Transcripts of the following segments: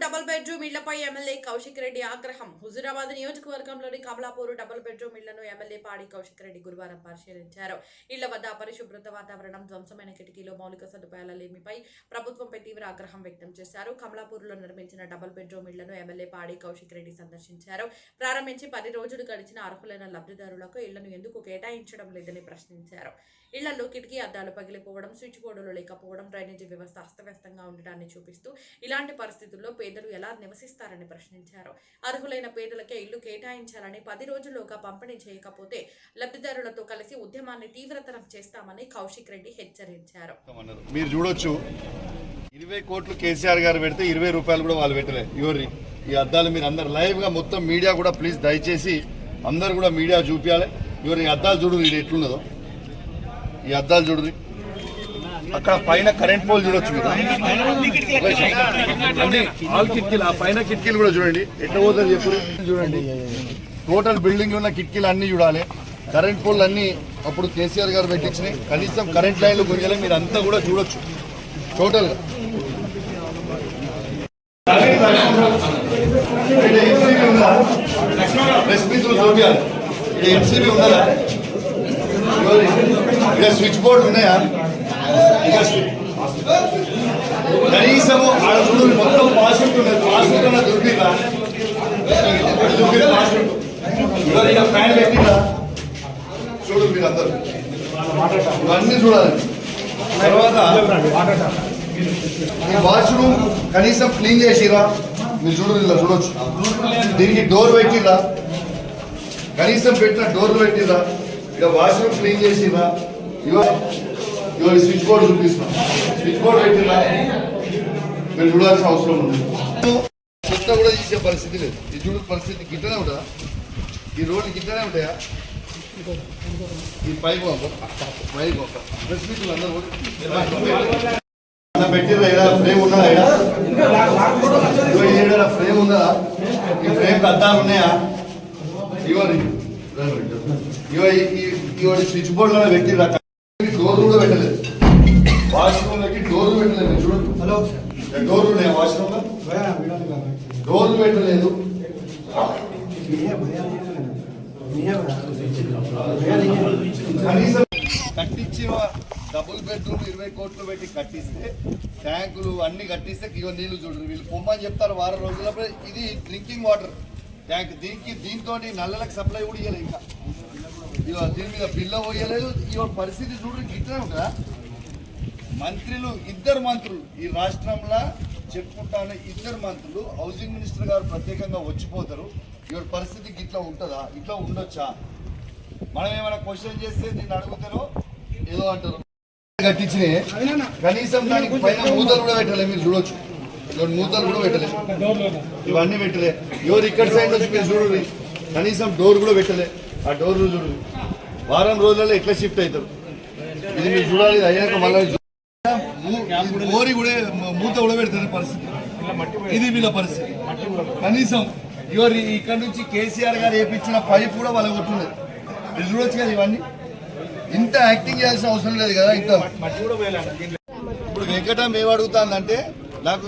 Double bedroom ఇళ్లపై MLA Kaushik Reddy ఆగ్రహం. హుజూరాబాద్ నియోజకవర్గంలోని కమలాపూర్ డబుల్ బెడ్రూమ్ ఇళ్లను ఎమ్మెల్యే పాడి కౌశిక్ రెడ్డి గురువారం పరిశీలించారు. ఇళ్ల వద్ద అపరిశుభ్రత వాతావరణం, ధ్వంసమైన కిటికీలు, మౌలిక సదుపాయాల లేమిపై ప్రభుత్వంపై తీవ్ర ఆగ్రహం వ్యక్తం చేశారు. కమలాపూర్లో నిర్మించిన డబుల్ బెడ్రూమ్ ఇళ్లను ఎమ్మెల్యే పాడి కౌశిక్ రెడ్డి సందర్శించారు. ప్రారంభించి 10 రోజులు గడిచిన అర్హులైన లబ్ధిదారులకు ఇళ్లను ఎందుకు కేటాయించడం లేదని ప్రశ్నించారు. ఇళ్లలో కిటికీ అద్దాలు పగిలిపోవడం, స్విచ్ బోర్డులు లేకపోవడం, డ్రైనేజీ వ్యవస్థ అస్తవ్యస్తంగా ఉండటాన్ని చూపిస్తూ ఇలాంటి పరిస్థితుల్లో పేదలు ఎలా నివసిస్తారని ప్రశ్నించారు. అర్హులైన పేదలకే ఇల్లు కేటాయించాలని, 10 రోజుల్లోగా పంపిణీ చేయకపోతే లబ్ధిదారులతో కలిసి ఉద్యమాన్ని తీవ్రతరం చేస్తామని కౌశిక్ రెడ్డి హెచ్చరించారు. మీరు చూడొచ్చు, 20 కోట్లు కేసీఆర్ గారు పెడితే 20 రూపాయలు కూడా వాళ్ళు పెట్టలే. ఈ అద్దాలు మీరు అందరు లైవ్ గా మొత్తం మీడియా కూడా ప్లీజ్ దయచేసి అందరు కూడా మీడియా చూపించాలి. ఈ అద్దాలు చూడు, ఇది ఎట్లున్నదో. ఈ అద్దాలు చూడు, అక్కడ పైన కరెంట్ పోల్ చూడొచ్చు మీరు. అన్ని ఆల్ కిటికీలు, ఆ పైన కిటికీలు కూడా చూడండి ఎట్లా పోతుంది చెప్పు. చూడండి, టోటల్ బిల్డింగ్ లో ఉన్న కిటికీలు అన్ని చూడాలి. కరెంట్ పోల్ అన్ని అప్పుడు కేసీఆర్ గారు పెట్టించినాయి. కనీసం కరెంట్ లైన్లు కొయ్యాలి. మీరు అంతా కూడా చూడొచ్చు టోటల్ గా. ఎంసీబీ ఉన్నదా? ఇక స్విచ్ బోర్డు ఉన్నాయా? ఇక కనీసము ఆడ చూడు, మొత్తం పాస్బుక్ ఉన్నది. పాస్బుక్ అన్న దొరికిందా? ఇక ఫ్యాన్ పెట్టిందా? చూడు మీరు అందరు ఇవన్నీ చూడాలి. తర్వాత ఈ వాష్రూమ్ కనీసం క్లీన్ చేసిరా? మీరు చూడు, ఇలా చూడొచ్చు. దీనికి డోర్ పెట్టిరా? కనీసం పెట్టిన డోర్లు పెట్టిరా? ఇక వాష్రూమ్ క్లీన్ చేసిరా? ఇవాళ స్విచ్ బోర్డు చూపిస్తున్నా. స్విచ్ బోర్డు పెట్టిరా? మీరు చూడాల్సిన అవసరం ఉంది. కొత్త కూడా తీసే పరిస్థితి లేదు. ఈ చూడు పరిస్థితి గిట్టనే ఉంటుందా? ఈ రోడ్లు గిట్టనే ఉంటాయా? ఈ పైకి పెట్టిరా? ఫ్రేమ్ ఉన్నదా? ఫ్రేమ్ ఉందా? ఈ ఫ్రేమ్ అద్దాలు ఉన్నాయా? ఇవాళ స్విచ్ బోర్డు లోనే పెట్టిరా? డోర్లు కూడా పెట్టలేదు. వాష్రూమ్ లకి డోర్లు పెట్టలేదు. చూడండి, డోర్లు ఉన్నాయా? వాష్రూమ్ లో డోర్లు పెట్టలేదు. కనీసం కట్టించిన డబుల్ బెడ్రూమ్ 20 కోట్లు పెట్టి కట్టిస్తే, ట్యాంకులు అన్ని కట్టిస్తే ఇగో నీళ్లు చూడరు. వీళ్ళు పొమ్మని చెప్తారు వారం రోజులప్పుడు. ఇది డ్రింకింగ్ వాటర్ ట్యాంక్. దీంతో నల్లలకు సప్లై కూడా ఇవ్వలేదు. ఇంకా ఇక దీని మీద బిల్ల పోయలేదు. ఇవ పరిస్థితి చూడరు. గిట్లనే ఉంటుందా? మంత్రులు, 2 మంత్రులు ఈ రాష్ట్రంలో చెప్పుకుంటాను, 2 మంత్రులు హౌసింగ్ మినిస్టర్ గారు ప్రత్యేకంగా వచ్చిపోతారు. ఇవాళ పరిస్థితి ఇట్లా ఉంటుందా? ఇట్లా ఉండొచ్చా? మనం ఏమైనా క్వశ్చన్ చేస్తే దీన్ని అడుగుతారో ఏదో అంటారు. కట్టించినే కనీసం దానికి పైన మూతలు కూడా పెట్టలేదు. మీరు చూడొచ్చు, మూతలు కూడా పెట్టలేదు. ఇవన్నీ పెట్టలే. ఎవరు ఇక్కడ సైడ్ వచ్చి మీరు చూడండి, కనీసం డోర్ కూడా పెట్టలే. ఆ డోర్లు చూడు, వారం రోజులలో ఎట్లా షిఫ్ట్ అవుతారు. ఇది మీరు చూడాలి. అయ్యాక మళ్ళీ మోరి కూడా మూత కూడా పెడుతుంది పరిస్థితి. ఇది వీళ్ళ పరిస్థితి. కనీసం ఎవరు ఇక్కడ నుంచి కేసీఆర్ గారు వేయించిన పైప్ కూడా వాళ్ళ కొట్టులేదు. మీరు చూడొచ్చు కదా. ఇవన్నీ ఇంత యాక్టింగ్ చేయాల్సిన అవసరం లేదు కదా. ఇంత ఇప్పుడు వెంకటం ఏమడుగుతాందంటే, నాకు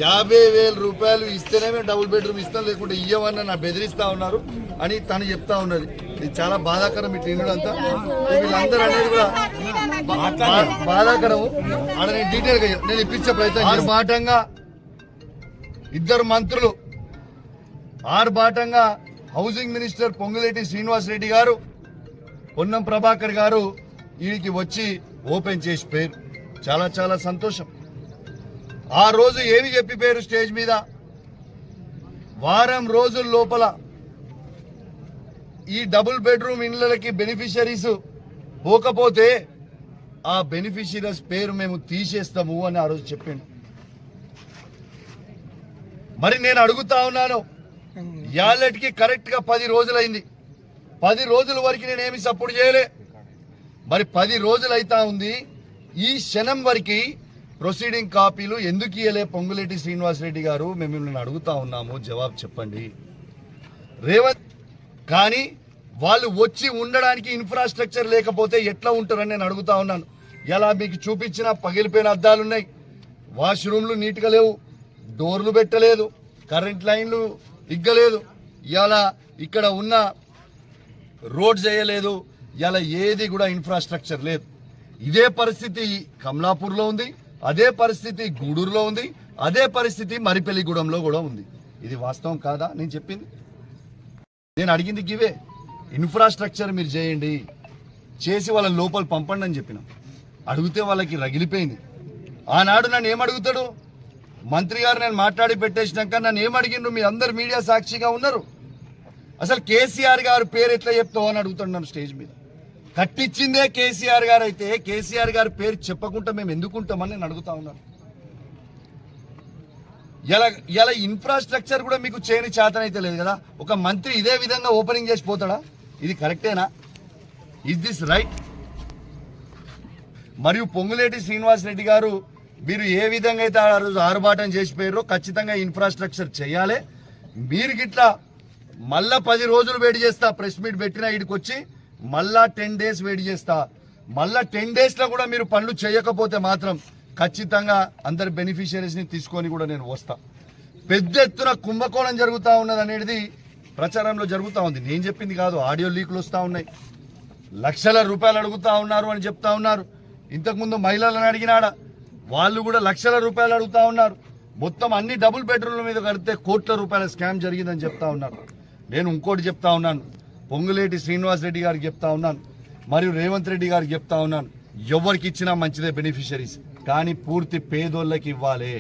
50,000 రూపాయలు ఇస్తేనే మేము డబుల్ బెడ్రూమ్ ఇస్తాం, లేకుంటే ఇయ్యమని నా బెదిరిస్తా ఉన్నారు అని తను చెప్తా ఉన్నది. ఇది చాలా బాధాకరం. ఇట్లా ఇండంతా వీళ్ళందరూ అనేది కూడా బాధాకరము. ఆడ నేను డీటెయిల్ గా నేను ఇప్పించే ప్రయత్నం. ఆర్భాటంగా 2 మంత్రులు, ఆర్భాటంగా హౌసింగ్ మినిస్టర్ పొంగులేటి శ్రీనివాస్ రెడ్డి గారు, పొన్నం ప్రభాకర్ గారు వీడికి వచ్చి ఓపెన్ చేసి పేరు. చాలా చాలా సంతోషం. ఆ రోజు ఏమి చెప్పి పేరు స్టేజ్ మీద, వారం రోజుల లోపల ఈ డబుల్ బెడ్రూమ్ ఇళ్లకి బెనిఫిషరీస్ పోకపోతే ఆ బెనిఫిషరీస్ పేరు మేము తీసేస్తాము అని ఆ రోజు చెప్పిండు. మరి నేను అడుగుతా ఉన్నాను, యాలెట్కి కరెక్ట్ గా 10 రోజులైంది. 10 రోజుల వరకు నేనేమి సపోర్ట్ చేయలే. మరి 10 రోజులు అయితా ఉంది. ఈ క్షణం వరకు ప్రొసీడింగ్ కాపీలు ఎందుకు ఇయ్యలే పొంగులేటి శ్రీనివాస్ రెడ్డి గారు? మేము మిమ్మల్ని అడుగుతా ఉన్నాము, జవాబు చెప్పండి. రేవంత్ కానీ వాళ్ళు వచ్చి ఉండడానికి ఇన్ఫ్రాస్ట్రక్చర్ లేకపోతే ఎట్లా ఉంటారని నేను అడుగుతా ఉన్నాను. ఇలా మీకు చూపించిన పగిలిపోయిన అద్దాలున్నాయి, వాష్రూమ్లు నీట్గా లేవు, డోర్లు పెట్టలేదు, కరెంట్ లైన్లు ఇగ్గలేదు, ఇవాళ ఇక్కడ ఉన్న రోడ్స్ వేయలేదు, ఇవాళ ఏది కూడా ఇన్ఫ్రాస్ట్రక్చర్ లేదు. ఇదే పరిస్థితి కమలాపూర్లో ఉంది, అదే పరిస్థితి గూడూరులో ఉంది, అదే పరిస్థితి మరిపెల్లిగూడెంలో కూడా ఉంది. ఇది వాస్తవం కాదా నేను చెప్పింది? నేను అడిగింది ఇవే. ఇన్ఫ్రాస్ట్రక్చర్ మీరు చేయండి, చేసి వాళ్ళ లోపల పంపండి అని చెప్పిన. అడిగితే వాళ్ళకి రగిలిపోయింది. ఆనాడు నన్ను ఏమడుగుతాడు మంత్రి గారు, నేను మాట్లాడి పెట్టేసినాక నన్ను ఏమడిగిండ్రు, మీరు అందరు మీడియా సాక్షిగా ఉన్నారు, అసలు కేసీఆర్ గారు పేరు ఎట్లా చెప్తావు అని అడుగుతున్నాను స్టేజ్ మీద. కట్టించిందే కేసీఆర్ గారు అయితే కేసీఆర్ గారి పేరు చెప్పకుండా మేము ఎందుకుంటామని నేను అడుగుతా ఉన్నాను. ఇలా ఇన్ఫ్రాస్ట్రక్చర్ కూడా మీకు చేయని చేతనైతే లేదు కదా. ఒక మంత్రి ఇదే విధంగా ఓపెనింగ్ చేసి పోతాడా? ఇది కరెక్టేనా? Is this right? మరియు పొంగులేటి శ్రీనివాసరెడ్డి గారు మీరు ఏ విధంగా అయితే ఆ రోజు ఆరుబాటం చేసిపోయారో ఖచ్చితంగా ఇన్ఫ్రాస్ట్రక్చర్ చేయాలి. మీరు గిట్లా మళ్ళా 10 రోజులు వెయిట్ చేస్తా, ప్రెస్ మీట్ పెట్టినా ఇడికి వచ్చి మళ్ళా 10 డేస్ వెయిట్ చేస్తా. మళ్ళా 10 డేస్లో కూడా మీరు పనులు చేయకపోతే మాత్రం ఖచ్చితంగా అందరి బెనిఫిషియరీస్ ని తీసుకొని కూడా నేను వస్తా. పెద్ద ఎత్తున కుంభకోణం జరుగుతూ ఉన్నది అనేది ప్రచారంలో జరుగుతూ ఉంది. నేను చెప్పింది కాదు, ఆడియో లీకులు వస్తూ ఉన్నాయి. లక్షల రూపాయలు అడుగుతా ఉన్నారు అని చెప్తా ఉన్నారు. ఇంతకుముందు మహిళలను అడిగినాడ, వాళ్ళు కూడా లక్షల రూపాయలు అడుగుతా ఉన్నారు. మొత్తం అన్ని డబుల్ బెడ్రూమ్ల మీద కడితే కోట్ల రూపాయల స్కామ్ జరిగిందని చెప్తా ఉన్నారు. నేను ఇంకోటి చెప్తా ఉన్నాను, పొంగులేటి శ్రీనివాసరెడ్డి గారికి చెప్తా ఉన్నాను, మరియు రేవంత్ రెడ్డి గారికి చెప్తా ఉన్నాను, ఎవరికి ఇచ్చినా మంచిదే బెనిఫిషరీస్, కానీ పూర్తి పేదోళ్ళకి ఇవ్వాలి.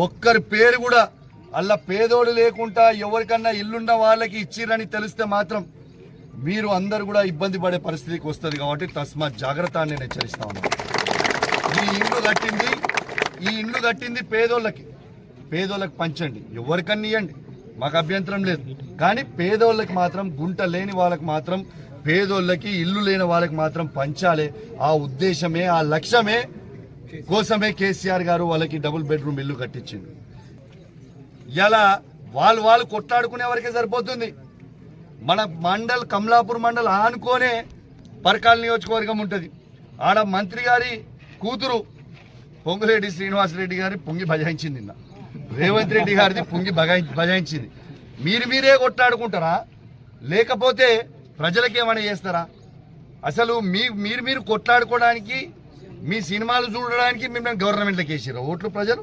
ఒక్కరి పేరు కూడా అలా పేదోడు లేకుండా ఎవరికన్నా ఇల్లున్న వాళ్ళకి ఇచ్చిరని తెలిస్తే మాత్రం మీరు అందరు కూడా ఇబ్బంది పడే పరిస్థితికి వస్తుంది. కాబట్టి తస్మాత్ జాగ్రత్త అని నేను హెచ్చరిస్తా ఉన్నాను. ఈ ఇల్లు కట్టింది పేదోళ్ళకి పంచండి, ఎవరికన్నా ఇవ్వండి, మాకు అభ్యంతరం లేదు. కానీ పేదోళ్ళకి మాత్రం, గుంట లేని వాళ్ళకి మాత్రం, పేదోళ్ళకి ఇల్లు లేని వాళ్ళకి మాత్రం పంచాలి. ఆ ఉద్దేశమే, ఆ లక్ష్యమే కోసమే కేసీఆర్ గారు వాళ్ళకి డబుల్ బెడ్రూమ్ ఇల్లు కట్టించిండు. ఇలా వాళ్ళు కొట్లాడుకునే వరకే సరిపోతుంది. మన మండల్, కమలాపూర్ మండల్ ఆనుకోనే పరకాల నియోజకవర్గం ఉంటుంది. ఆడ మంత్రి గారి కూతురు పొంగులేటి శ్రీనివాసరెడ్డి గారి పొంగి బజాయించింది, నిన్న రేవంత్ రెడ్డి గారిది పొంగి బజాయించింది. మీరే కొట్లాడుకుంటారా, లేకపోతే ప్రజలకేమైనా చేస్తారా? అసలు మీరు కొట్లాడుకోవడానికి, మీ సినిమాలు చూడడానికి మిమ్మల్ని గవర్నమెంట్లోకి వేసారు ఓట్లు ప్రజలు.